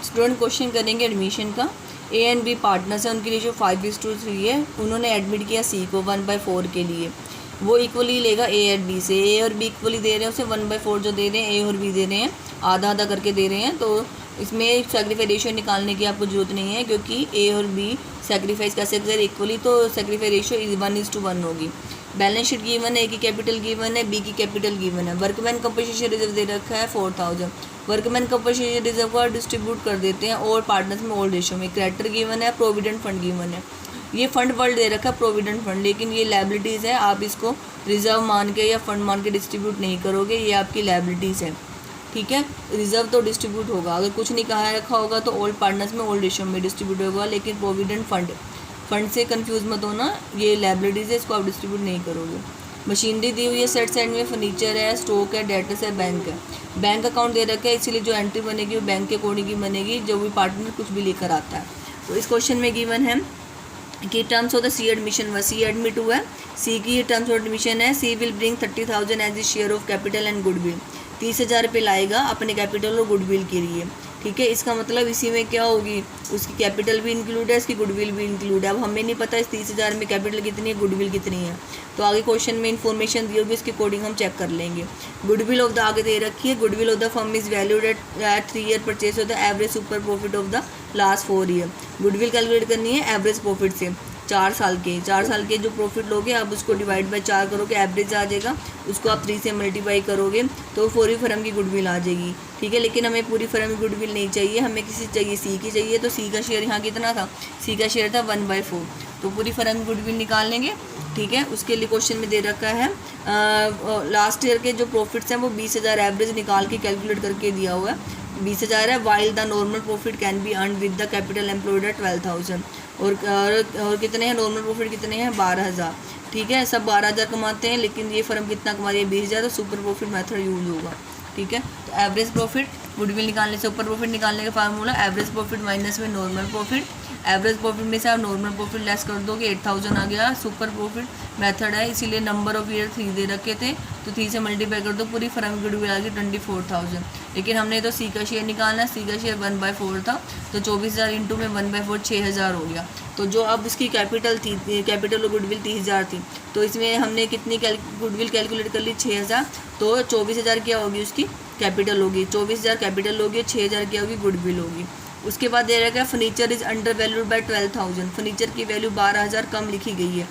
Student question करेंगे admission का। A and B partners हैं, उनकी रेशियो 5:3 है। उन्होंने एडमिट किया सी को 1/4 के लिए। वो इक्वली लेगा ए और बी से। ए और बी इक्वली दे रहे हैं, उसे 1/4 जो दे रहे हैं ए और बी दे रहे हैं, आधा आधा करके दे रहे हैं। तो इसमें सेक्रीफाई रेशियो निकालने की आपको जरूरत नहीं है, क्योंकि ए और बी सेक्रीफाइस कैसे करें इक्वली, तो सेक्रीफाई रेशियो 1:1 होगी। बैलेंस शीट गिवन है, ए की कैपिटल गिवन है, बी की कैपिटल गिवन है। वर्कमैन कंपनसेशन रिजर्व दे रखा है 4000। वर्कमैन कंपनसेशन रिजर्व को डिस्ट्रीब्यूट कर देते हैं और पार्टनर्स में ओल्ड रेशियो में। क्रेडिटर गिवन है, प्रोविडेंट फंड गिवन है। ये फंड वर्ल्ड दे रखा है प्रोविडेंट फंड, लेकिन ये लायबिलिटीज़ है, आप इसको रिजर्व मान के या फंड मान के डिस्ट्रीब्यूट नहीं करोगे, ये आपकी लायबिलिटीज़ है। ठीक है, रिजर्व तो डिस्ट्रीब्यूट होगा, अगर कुछ नहीं कहा रखा होगा तो ओल्ड पार्टनर्स में ओल्ड रेशियो में डिस्ट्रीब्यूट होगा, लेकिन प्रोविडेंट फंड से कंफ्यूज मत होना, ये लायबिलिटीज़ है, इसको आप डिस्ट्रीब्यूट नहीं करोगे। मशीनरी दी हुई है, सेट साइड में फर्नीचर है, स्टॉक है, डेटर्स है, बैंक है। बैंक अकाउंट दे रखा है, इसीलिए जो एंट्री बनेगी वो बैंक के अकॉर्डिंग ही बनेगी, जो भी पार्टनर कुछ भी लेकर आता है। तो इस क्वेश्चन में गिवन है कि terms of the C admission हुआ, सी एडमिट हुआ है, सी की टर्म्स ऑफ एडमिशन है, she will bring 30,000 as a share of capital and goodwill. 30,000 रुपये लाएगा अपने कैपिटल और गुडविल के लिए। ठीक है, इसका मतलब इसी में क्या होगी, उसकी कैपिटल भी इंक्लूड है, इसकी गुडविल भी इंक्लूड है। अब हमें नहीं पता इस 30,000 में कैपिटल कितनी है, गुडविल कितनी है, तो आगे क्वेश्चन में इन्फॉर्मेशन दी होगी, इसके अकॉर्डिंग हम चेक कर लेंगे। गुडविल ऑफ द आगे दे रखी है, goodwill of the firm is valued at 3 year purchase of the average super profit of the last 4 year. Goodwill calculate करनी है एवरेज प्रॉफिट से, 4 साल के जो प्रॉफिट लोगे आप उसको डिवाइड बाय 4 करोगे, एवरेज आ जाएगा, उसको आप 3 से मल्टीप्लाई करोगे तो पूरी फर्म की गुडविल आ जाएगी। ठीक है, लेकिन हमें पूरी फर्म की गुडविल नहीं चाहिए, हमें किसी चाहिए सी की चाहिए। तो सी का शेयर यहाँ कितना था, सी का शेयर था 1/4, तो पूरी फर्म की गुडविल निकाल लेंगे। ठीक है, उसके लिए क्वेश्चन में दे रखा है लास्ट ईयर के जो प्रॉफिट्स हैं वो 20,000 एवरेज निकाल के कैलकुलेट करके दिया हुआ है, 20,000 है। While the normal profit can be earn with the capital employed at 12,000। और कितने हैं नॉर्मल प्रॉफिट, कितने हैं 12,000। ठीक है, सब 12,000 कमाते हैं, लेकिन ये फर्म कितना कमा रही है 20,000, तो सुपर प्रॉफिट मेथड यूज होगा। ठीक है, तो एवरेज प्रॉफिट गुडविल निकालने से, ऊपर प्रॉफिट निकालने का फार्मूला एवरेज प्रॉफिट माइनस में नॉर्मल प्रॉफिट। एवरेज प्रॉफिट में से आप नॉर्मल प्रॉफिट लेस कर दोगे, 8,000 आ गया। सुपर प्रॉफिट मेथड है, इसीलिए नंबर ऑफ ईयर 3 दे रखे थे, तो 3 से मल्टीप्लाई कर दो, पूरी फर्म की गुडविल आ गई 24,000। लेकिन हमने तो सी का शेयर निकालना, सी का शेयर 1/4 था, तो 24,000 इंटू में 1/4 6,000 हो गया। तो जो अब उसकी कैपिटल थी, कैपिटल और गुडविल 30,000 थी, तो इसमें हमने कितनी गुडविल कैलकुलेट कर ली 6,000, तो 24,000 क्या होगी उसकी कैपिटल होगी, 24,000 कैपिटल होगी, 6,000 क्या होगी गुडविल होगी। उसके बाद दे रखा है furniture is under valued bye 12,000, furniture की वैल्यू 12,000 कम लिखी गई है।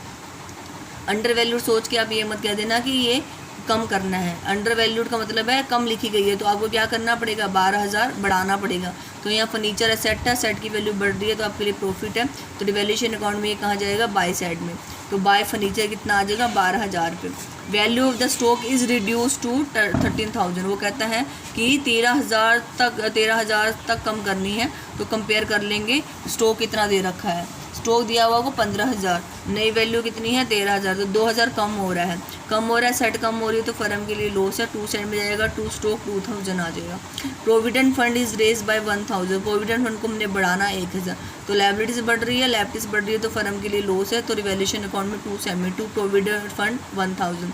अंडर वैल्यूड सोच के आप ये मत कह देना कि ये कम करना है, अंडर वैल्यूड का मतलब है कम लिखी गई है, तो आपको क्या करना पड़ेगा 12,000 बढ़ाना पड़ेगा। तो यहाँ फर्नीचर एसेट है, सेट की वैल्यू बढ़ रही है, तो आपके लिए प्रॉफिट है, तो डिवैल्यूएशन अकाउंट में ये कहाँ जाएगा बाय साइड में, तो बाय फर्नीचर कितना आ जाएगा 12,000 रुपये। Value of the stock is reduce to 13,000, वो कहता है कि 13,000 तक कम करनी है, तो कंपेयर कर लेंगे स्टॉक कितना दे रखा है, स्टॉक दिया हुआ को 15,000, नई वैल्यू कितनी है 13,000, तो 2,000 कम हो रहा है, सेट कम हो रही है, तो फर्म के लिए लॉस है, 2 सेट में जाएगा, 2 स्टॉक 2,000 आ जाएगा। Provident fund is raise by 1,000, provident fund को हमने बढ़ाना 1,000, तो लायबिलिटीज बढ़ रही है, लायबिलिटीज बढ़ रही है, तो फर्म के लिए लॉस है, तो रिवैल्यूएशन अकाउंट में 2 सेट में 2 प्रोविडेंट फंड 1,000।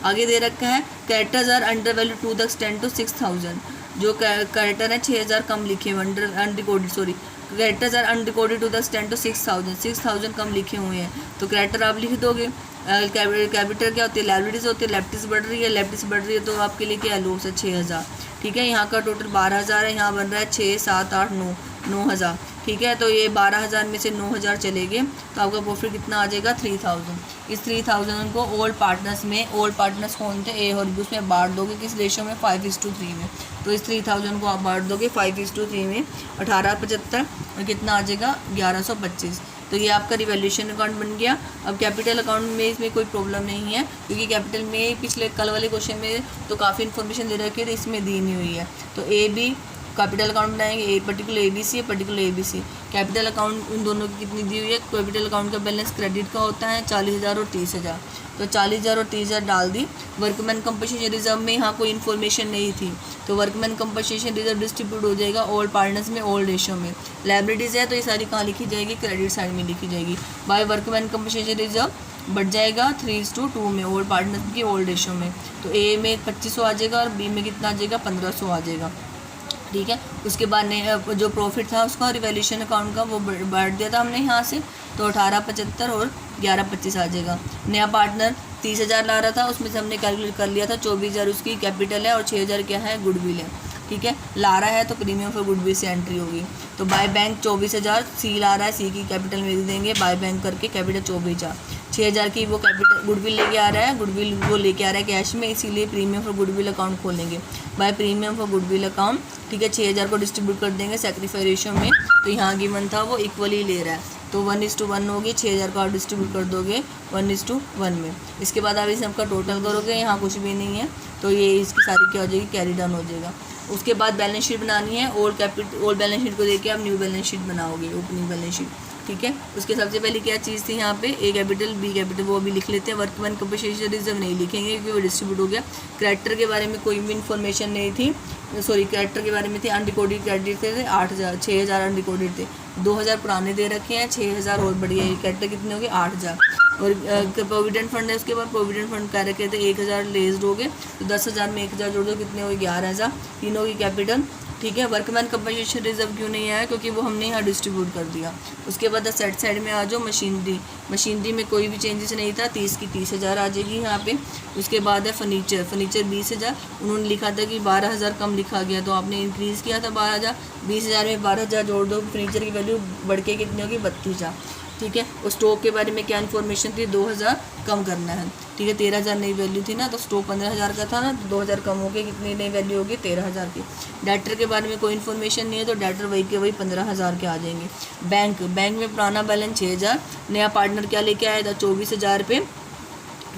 आगे दे रखा है characters are under value to the extent to 6,000, जो कैरेक्टर है 6,000 कम लिखे हुए, unrecorded sorry characters are unrecorded to the extent to 6,000 कम लिखे हुए हैं, तो कैरेक्टर आप लिख दोगे। कैपिटल क्या होती है लायबिलिटीज होती है, लायबिलिटीज बढ़ रही है, लायबिलिटीज बढ़ रही है, तो आपके लिए क्या लॉस है 6,000। ठीक है, यहाँ का टोटल 12,000 है, यहाँ बन रहा है 6, 7, 8, 9,000। ठीक है, तो ये 12,000 में से 9,000 चले गए, तो आपका प्रॉफिट कितना आ जाएगा 3,000। इस 3,000 को ओल्ड पार्टनर्स में, ओल्ड पार्टनर्स कौन थे ए और बी, उसमें बांट दोगे किस रेशियो में 5:3 में, तो इस 3,000 को आप बांट दोगे 5:3 में, 1875 और कितना आ जाएगा 1125, तो ये आपका रिवैल्यूएशन अकाउंट बन गया। अब कैपिटल अकाउंट में इसमें कोई प्रॉब्लम नहीं है, क्योंकि कैपिटल में पिछले कल वाले क्वेश्चन में तो काफ़ी इन्फॉर्मेशन दे रखी है, तो इसमें दी नहीं हुई है, तो ए बी कैपिटल अकाउंट बनाएंगे, ए पर्टिकुलर ABC है, पर्टिकुलर ABC। कैपिटल अकाउंट उन दोनों की कितनी दी हुई है, कैपिटल अकाउंट का बैलेंस क्रेडिट का होता है 40,000 और 30,000, तो 40,000 और 30,000 डाल दी। वर्कमैन कंपनसेशन रिजर्व में यहाँ कोई इन्फॉर्मेशन नहीं थी, तो वर्कमैन कंपनसेशन रिजर्व डिस्ट्रीब्यूट हो जाएगा ओल्ड पार्टनर्स में ओल्ड रेशियो में। लायबिलिटीज़ है तो ये सारी कहाँ लिखी जाएगी, क्रेडिट साइड में लिखी जाएगी। बाय वर्कमैन कंपनसेशन रिजर्व बढ़ जाएगा 3:2 में ओल्ड पार्टनर्स की ओल्ड रेशियो में, तो ए में 2500 आ जाएगा और बी में कितना आ जाएगा 1500 आ जाएगा। ठीक है। उसके बाद ने जो प्रॉफिट था उसका रिवैल्यूएशन अकाउंट का वो बांट दिया था हमने यहाँ से, तो 1875 और 1125 आ जाएगा। नया पार्टनर 30,000 ला रहा था, उसमें से हमने कैलकुलेट कर लिया था 24,000 उसकी कैपिटल है और 6,000 क्या है, गुडविल है। ठीक है, ला रहा है तो प्रीमियम फॉर गुडविल से एंट्री होगी। तो बाय बैंक 24,000, सी ला रहा है, सी की कैपिटल मिल देंगे, बाय बैंक करके कैपिटल 24,000, 6,000 की वो कैपिटल गुडविल लेके आ रहा है, गुडविल वो लेके आ रहा है कैश में, इसीलिए प्रीमियम फॉर गुडविल अकाउंट खोलेंगे by premium for goodwill account. ठीक है, 6,000 को डिस्ट्रीब्यूट कर देंगे सेक्रीफाई रेशियो में, तो यहाँ गिवन था वो इक्वली ले रहा है, तो 1:1 होगी, 6,000 का डिस्ट्रीब्यूट कर दोगे 1:1 में। इसके बाद आप इस सबका टोटल करोगे, यहाँ कुछ भी नहीं है, तो ये इसकी सारी क्या हो जाएगी, कैरी डाउन हो जाएगा। उसके बाद बैलेंस शीट बनानी है, ओल्ड बैलेंस शीट को देके आप न्यू बैलेंस शीट बनाओगे, ओपनिंग बैलेंस शीट। ठीक है, उसके सबसे पहले क्या चीज़ थी यहाँ पे, ए कैपिटल बी कैपिटल, वो भी लिख लेते हैं। वर्कमैन कंपनसेशन रिजर्व नहीं लिखेंगे क्योंकि वो डिस्ट्रीब्यूट हो गया। क्रेडिटर के बारे में कोई भी इन्फॉर्मेशन नहीं थी, सॉरी क्रेडिटर के बारे में थी, अनरिकॉर्डेड क्रेडिट थे 8,000, 6,000 अनरिकॉर्डेड थे, 2,000 पुराने दे रखे हैं, 6,000 और बढ़िया है। क्रेडिटर कितने हो गए, 8,000। और प्रोविडेंट फंड है, उसके बाद प्रोविडेंट फंड कह रखे थे 1,000 लेस्ड हो गए, तो 10,000 में 1,000 जोड़ दो, कितने हो गए, 11,000, तीनों की कैपिटल। ठीक है, वर्कमैन कंपनसेशन रिजर्व क्यों नहीं आया, क्योंकि वो हमने यहाँ डिस्ट्रीब्यूट कर दिया। उसके बाद सेट साइड में आ जाओ, मशीनरी में कोई भी चेंजेस नहीं था, 30 की 30,000 आ जाएगी यहाँ पे। उसके बाद है फर्नीचर 20,000, उन्होंने लिखा था कि 12,000 कम लिखा गया, तो आपने इंक्रीज़ किया था 12,000, 20,000 में 12,000 जोड़ दो, फर्नीचर की वैल्यू बढ़ के कितनी होगी, 32,000। ठीक है, और स्टॉक के बारे में क्या इन्फॉर्मेशन थी, 2,000 कम करना है। ठीक है, 13,000 नई वैल्यू थी ना, तो स्टॉक 15,000 का था ना, तो 2,000 कम हो गए, कितनी नई वैल्यू होगी, 13,000 की। डेटर के बारे में कोई इन्फॉर्मेशन नहीं है, तो डेटर वही के वही 15,000 के आ जाएंगे। बैंक में पुराना बैलेंस 6,000, नया पार्टनर क्या लेके आया था, 24,000 पे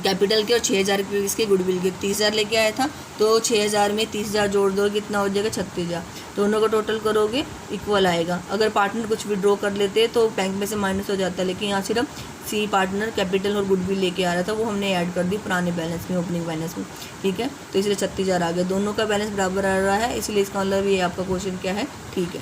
कैपिटल के और 6,000 के इसके गुडविल के, 30,000 लेके आया था, तो 6,000 में 30,000 जोड़ दो, कितना हो जाएगा, 36,000। दोनों का टोटल करोगे इक्वल आएगा। अगर पार्टनर कुछ विड्रॉ कर लेते तो बैंक में से माइनस हो जाता है, लेकिन यहाँ सिर्फ सी पार्टनर कैपिटल और गुडविल लेके आ रहा था, वो हमने ऐड कर दी पुराने बैलेंस में, ओपनिंग बैलेंस में। ठीक है, तो इसलिए 36,000 आ गया, दोनों का बैलेंस बराबर आ रहा है, इसलिए इसका मतलब ये आपका क्वेश्चन क्या है, ठीक है।